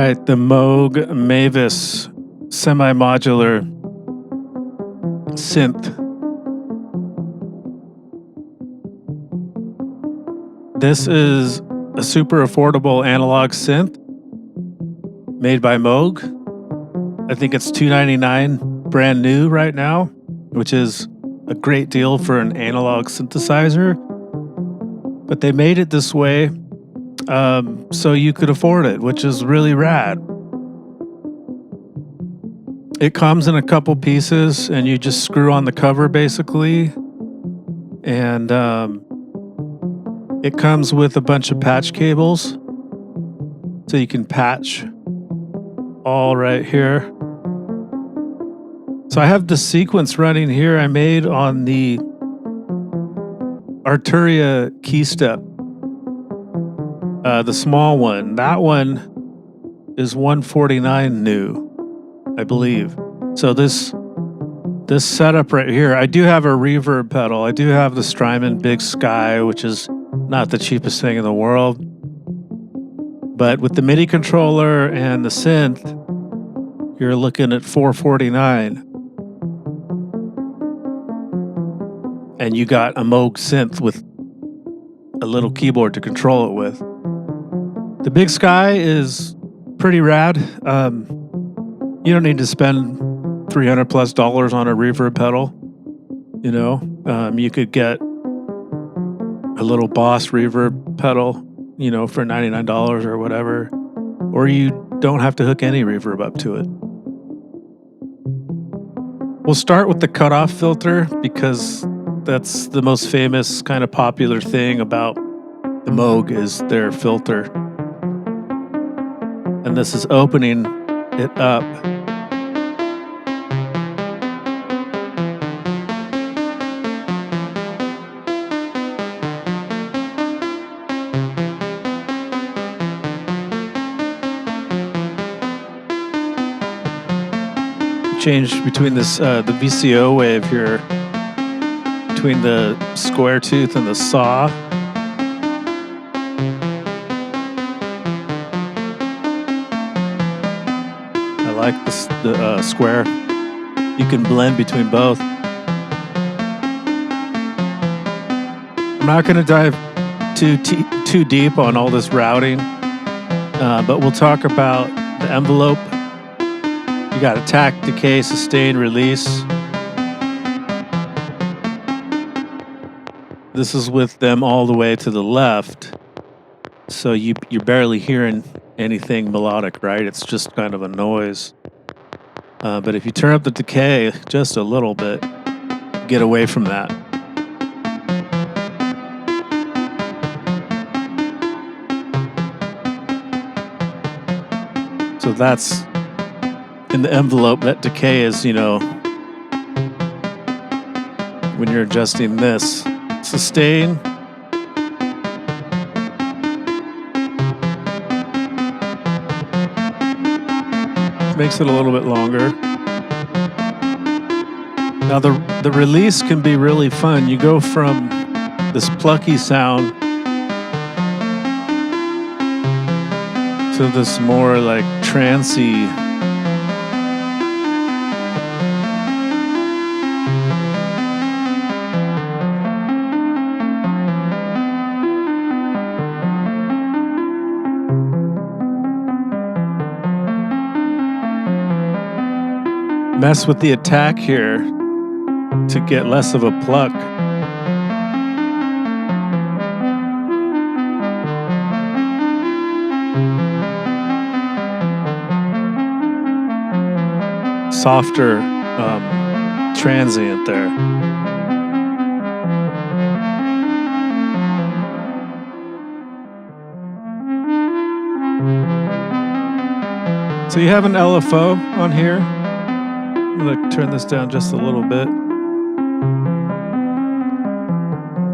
right, the Moog Mavis semi-modular synth. This is a super affordable analog synth made by Moog. I think it's $299 brand new right now, which is a great deal for an analog synthesizer. But they made it this way so you could afford it, which is really rad. It comes in a couple pieces, and you just screw on the cover basically. And it comes with a bunch of patch cables, so you can patch all right here. So I have the sequence running here I made on the Arturia key step, the small one. That one is $149 new, I believe. So this setup right here, I do have a reverb pedal. I do have the Strymon Big Sky, which is not the cheapest thing in the world. But with the MIDI controller and the synth, you're looking at $449. And you got a Moog synth with a little keyboard to control it with. The Big Sky is pretty rad. You don't need to spend $300+ on a reverb pedal. You know, you could get a little Boss reverb pedal, you know, for $99 or whatever, or you don't have to hook any reverb up to it. We'll start with the cutoff filter because that's the most famous kind of popular thing about the Moog is their filter. And this is opening it up. Change between this the VCO wave here, between the square tooth and the saw. I like the square. You can blend between both. I'm not going to dive too deep on all this routing, but we'll talk about the envelope. You got attack, decay, sustain, release. This is with them all the way to the left, so you're barely hearing anything melodic, right? It's just kind of a noise. But if you turn up the decay just a little bit, get away from that. So that's in the envelope. That decay is, you know, when you're adjusting this. Sustain. Makes it a little bit longer. Now the release can be really fun. You go from this plucky sound to this more like trancey mess with the attack here to get less of a pluck. Softer transient there. So you have an LFO on here. I'm going to turn this down just a little bit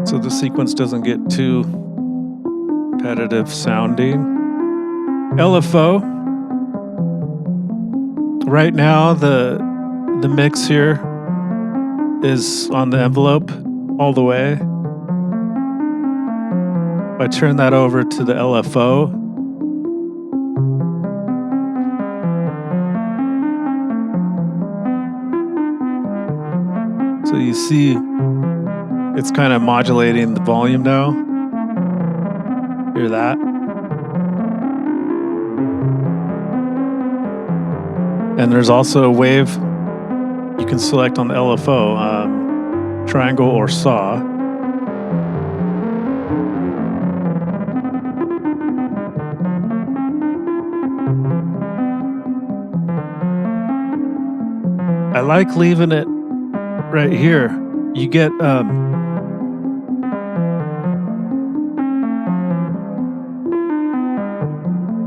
so the sequence doesn't get too repetitive sounding. LFO. Right now, the mix here is on the envelope all the way. If I turn that over to the LFO, So you see it's kind of modulating the volume now. Hear that? And there's also a wave you can select on the LFO, triangle or saw. I like leaving it right here. You get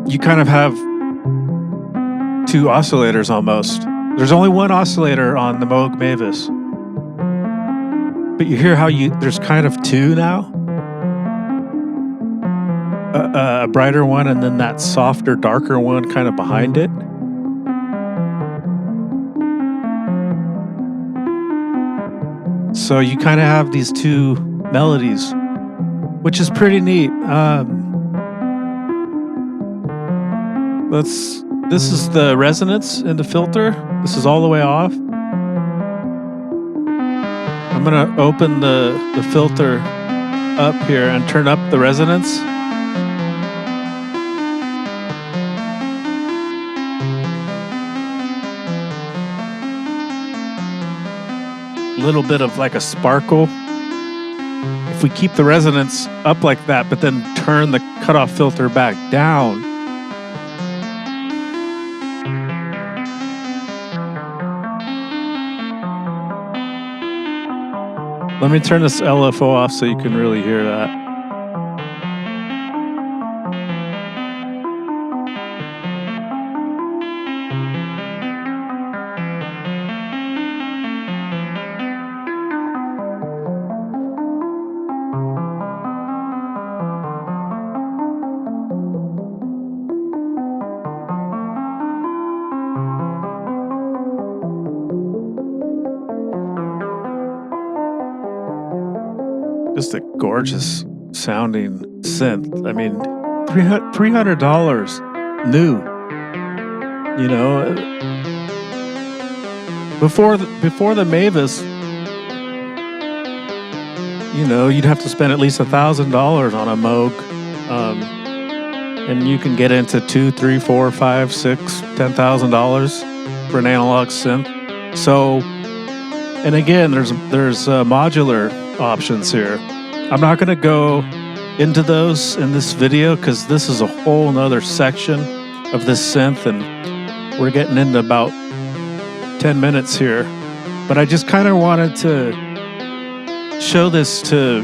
you kind of have two oscillators almost. There's only one oscillator on the Moog Mavis, but you hear how there's kind of two now. A brighter one and then that softer, darker one kind of behind it. So you kind of have these two melodies, which is pretty neat. This is the resonance in the filter. This is all the way off. I'm gonna open the filter up here and turn up the resonance. Little bit of like a sparkle. If we keep the resonance up like that, but then turn the cutoff filter back down, let me turn this LFO off so you can really hear that. Just a gorgeous sounding synth. I mean, $300 new. You know, before the Mavis, you know, you'd have to spend at least $1,000 on a Moog, and you can get into $2,000, $3,000, $4,000, $5,000, $6,000, $10,000 for an analog synth. So, and again, there's modular options here. I'm not going to go into those in this video because this is a whole nother section of this synth, and we're getting into about 10 minutes here. But I just kind of wanted to show this to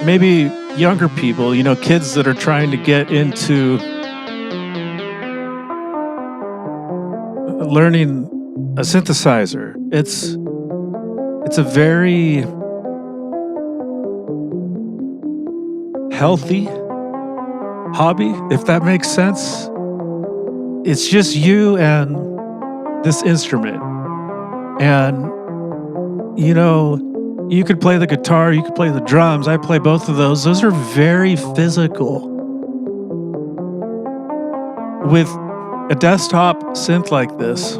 maybe younger people, you know, kids that are trying to get into learning a synthesizer. It's a very healthy hobby, if that makes sense. It's just you and this instrument. And, you know, you could play the guitar, you could play the drums. I play both of those. Those are very physical. With a desktop synth like this,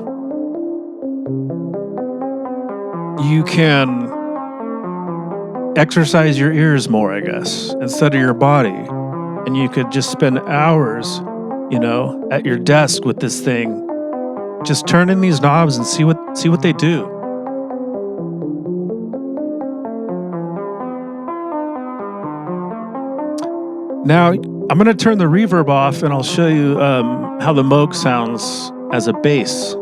you can exercise your ears more, I guess, instead of your body. And you could just spend hours, you know, at your desk with this thing, just turning these knobs and see what they do. Now, I'm going to turn the reverb off and I'll show you how the Moog sounds as a bass.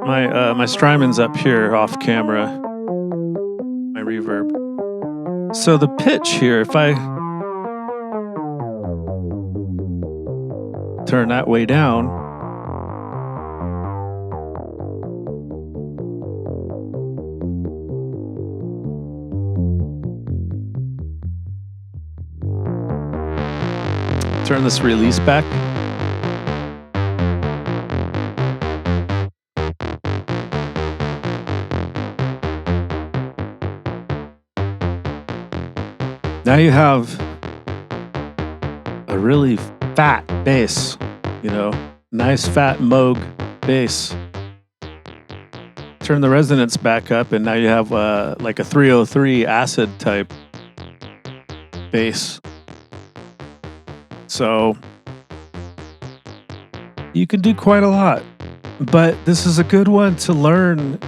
My Strymons up here off camera, my reverb. So the pitch here, if I turn that way down, turn this release back. Now you have a really fat bass, you know, nice fat Moog bass. turn the resonance back up, and now you have like a 303 acid type bass. So you can do quite a lot, but this is a good one to learn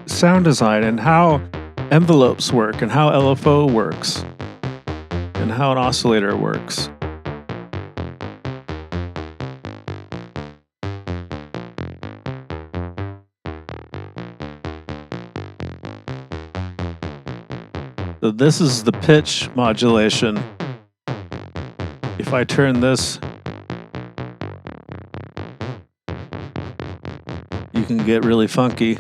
sound design and how envelopes work and how LFO works and how an oscillator works. So this is the pitch modulation. If I turn this, you can get really funky.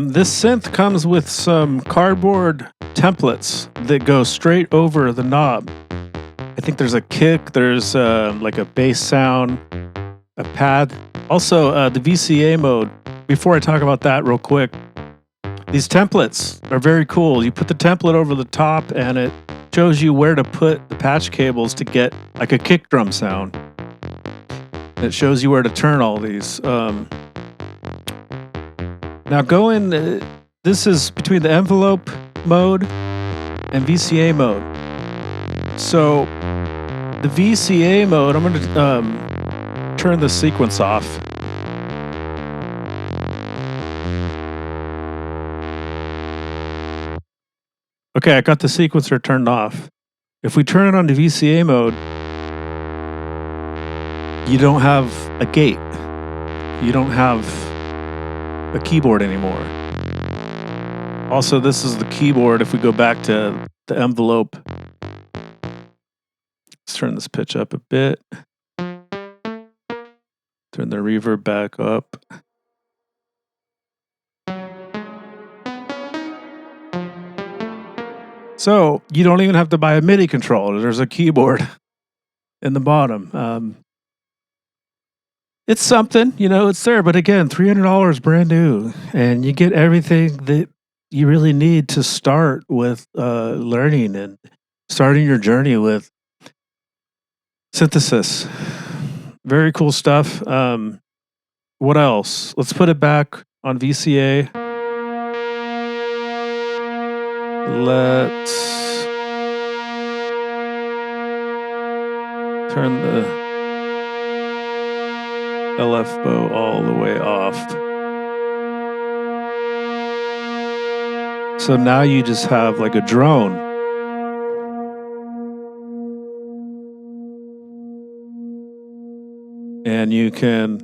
This synth comes with some cardboard templates that go straight over the knob. I think there's a kick, there's like a bass sound, a pad. Also, the VCA mode. Before I talk about that real quick, these templates are very cool. You put the template over the top and it shows you where to put the patch cables to get like a kick drum sound. It shows you where to turn all these. Now this is between the envelope mode and VCA mode. So the VCA mode, I'm going to turn the sequence off. Okay, I got the sequencer turned off. If we turn it on to VCA mode, you don't have a gate. You don't have a keyboard anymore. Also, this is the keyboard. If we go back to the envelope, let's turn this pitch up a bit. Turn the reverb back up. So you don't even have to buy a MIDI controller. There's a keyboard in the bottom. It's something, it's there. But again, $300 brand new, and you get everything that you really need to start with learning and starting your journey with synthesis. Very cool stuff. What else? Let's put it back on VCA. Let's turn the LFO all the way off. So now you just have like a drone. And you can,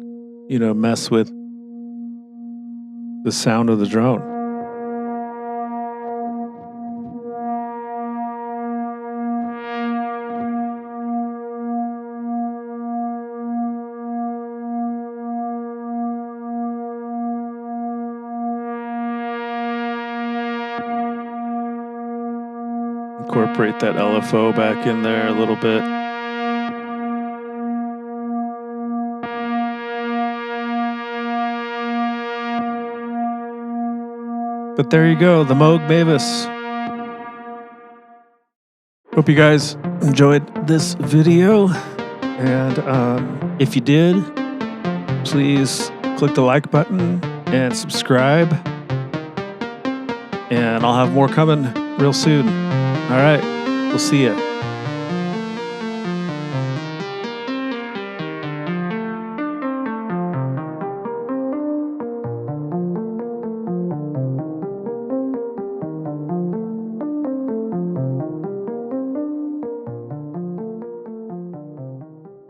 mess with the sound of the drone. Incorporate that LFO back in there a little bit. But there you go, the Moog Mavis. Hope you guys enjoyed this video. And if you did, please click the like button and subscribe. And I'll have more coming real soon. All right, we'll see ya.